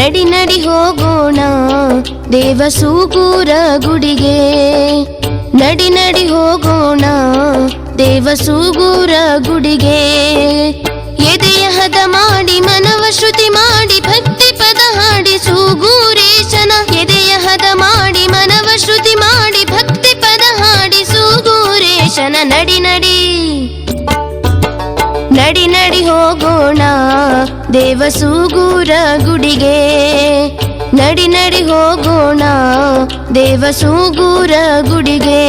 ನಡಿ ನಡಿ ಹೋಗೋಣ ದೇವಸೂಗೂರ ಗುಡಿಗೆ. ನಡಿ ನಡಿ ಹೋಗೋಣ ದೇವಸೂಗೂರ ಗುಡಿಗೆ. ಎದೆಯ ಹದ ಮಾಡಿ ಮನವ ಶ್ರುತಿ ಮಾಡಿ ಭಕ್ತಿ ಪದ ಹಾಡಿ ಸೂಗೂರೇಶನ. ಎದೆಯ ಹದ ಮಾಡಿ ಮನವ ಶ್ರುತಿ ಮಾಡಿ ಭಕ್ತಿ ಪದ ಹಾಡಿ ಸೂಗೂರೇಶನ. ನಡಿ ನಡಿ ನಡಿ ನಡಿ ಹೋಗೋಣ ದೇವಸೂಗೂರ ಗುಡಿಗೆ. ನಡಿ ನಡಿ ಹೋಗೋಣ ದೇವಸೂಗೂರ ಗುಡಿಗೆ.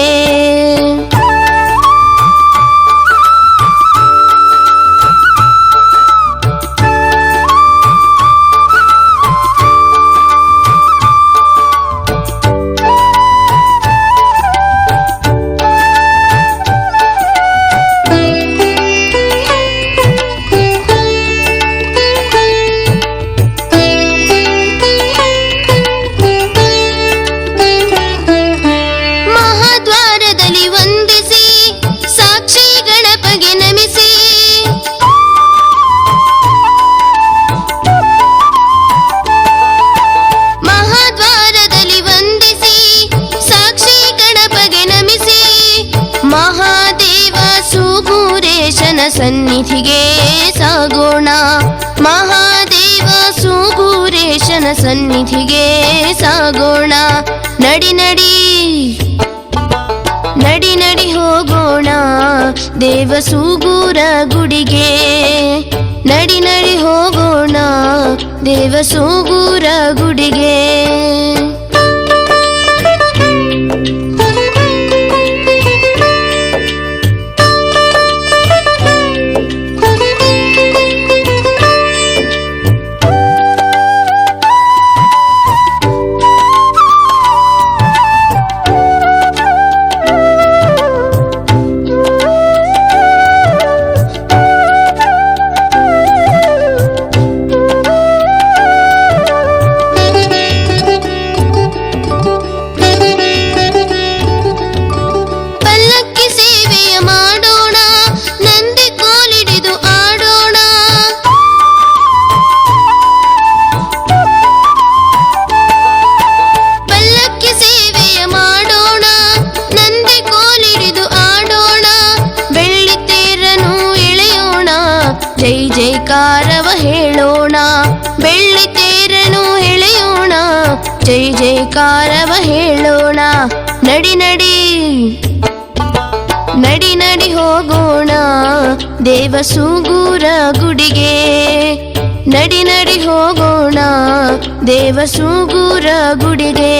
ಸನ್ನಿಧಿಗೆ ಸಾಗೋಣ. ಮಹಾದೇವ ಸೂಗೂರೇಶನ ಸನ್ನಿಧಿಗೆ ಸಾಗೋಣ. ನಡಿ ನಡಿ ನಡಿ ನಡಿ ಹೋಗೋಣ ದೇವಸೂಗೂರ ಗುಡಿಗೆ. ನಡಿ ನಡಿ ಹೋಗೋಣ ದೇವಸೂಗೂರ ಗುಡಿಗೆ. ಜೈ ಜೈಕಾರವ ಹೇಳೋಣ, ಬೆಳ್ಳಿ ತೇರನು ಎಳೆಯೋಣ. ಜೈ ಜೈಕಾರವ ಹೇಳೋಣ. ನಡಿ ನಡಿ ನಡಿ ನಡಿ ಹೋಗೋಣ ದೇವಸೂಗೂರ ಗುಡಿಗೆ. ನಡಿ ನಡಿ ಹೋಗೋಣ ದೇವಸೂಗೂರ ಗುಡಿಗೆ.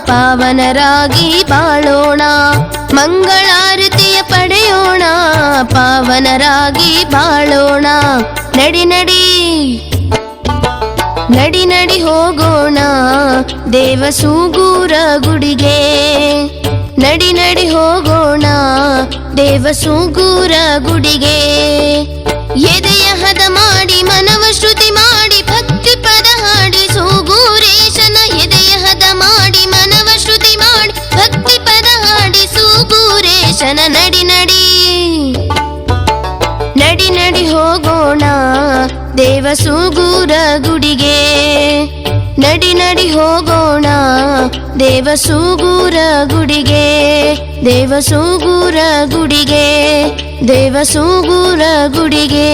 ಪಾವನರಾಗಿ ಬಾಳೋಣ, ಮಂಗಳಾರತಿಯ ಪಡೆಯೋಣ. ಪಾವನರಾಗಿ ಬಾಳೋಣ. ನಡಿ ನಡಿ ನಡಿ ನಡಿ ಹೋಗೋಣ ದೇವಸೂಗೂರ ಗುಡಿಗೆ. ನಡಿ ನಡಿ ಹೋಗೋಣ ದೇವಸೂಗೂರ ಗುಡಿಗೆ. ಎದೆಯ ಹದ ಮಾಡಿ ಮನವ ಶ್ರುತಿ ಮಾಡಿ ಭಕ್ತಿ ಪದ ಹಾಡಿ ಸೂಗೂರೇಶನ. ಎದೆಯ ಹದ ಮಾಡಿ ಮನವ ಶ್ರುತಿ ಮಾಡಿ ಭಕ್ತಿ ಪದ ಹಾಡಿ ಸೂಗೂರೇಶನ. ನಡಿ ನಡಿ ನಡಿ ನಡಿ ಹೋಗೋಣ ದೇವಸೂಗೂರ ಗುಡಿಗೆ. ನಡಿ ನಡಿ ಹೋಗೋಣ ದೇವಸೂಗೂರ ಗುಡಿಗೆ. ದೇವಸೂಗೂರ ಗುಡಿಗೆ, ದೇವಸೂಗೂರ ಗುಡಿಗೆ.